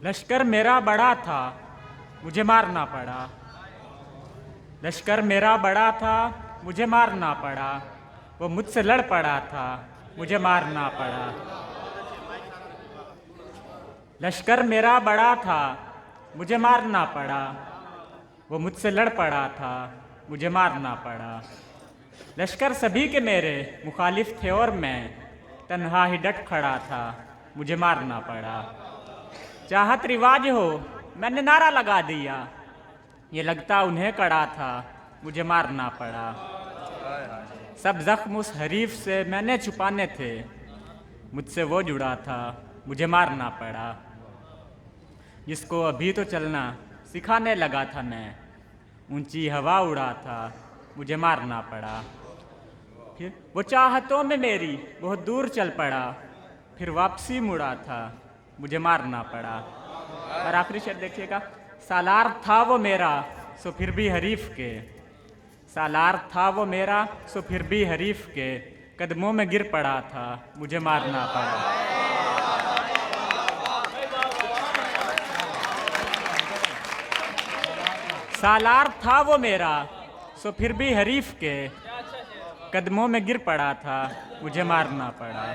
लश्कर मेरा बड़ा था, मुझे मारना पड़ा। लश्कर मेरा बड़ा था, मुझे मारना पड़ा। वो मुझसे लड़ पड़ा था, मुझे मारना पड़ा। लश्कर मेरा बड़ा था, मुझे मारना पड़ा। वो मुझसे लड़ पड़ा था, मुझे मारना पड़ा। लश्कर सभी के मेरे मुखालिफ थे और मैं तन्हा ही डट खड़ा था, मुझे मारना पड़ा। चाहत रिवाज हो, मैंने नारा लगा दिया। ये लगता उन्हें कड़ा था, मुझे मारना पड़ा। सब जख्म उस हरीफ से मैंने छुपाने थे, मुझसे वो जुड़ा था, मुझे मारना पड़ा। जिसको अभी तो चलना सिखाने लगा था मैं, ऊंची हवा उड़ा था, मुझे मारना पड़ा। फिर वो चाहतों में मेरी बहुत दूर चल पड़ा, फिर वापसी मुड़ा था, मुझे मारना पड़ा। और आखिरी शेर देखिएगा। सालार था वो मेरा, सो फिर भी हरीफ के। सालार था वो मेरा, सो फिर भी हरीफ के। कदमों में गिर पड़ा था, मुझे मारना पड़ा। सालार था वो मेरा, सो फिर भी हरीफ के। कदमों में गिर पड़ा था, मुझे मारना पड़ा।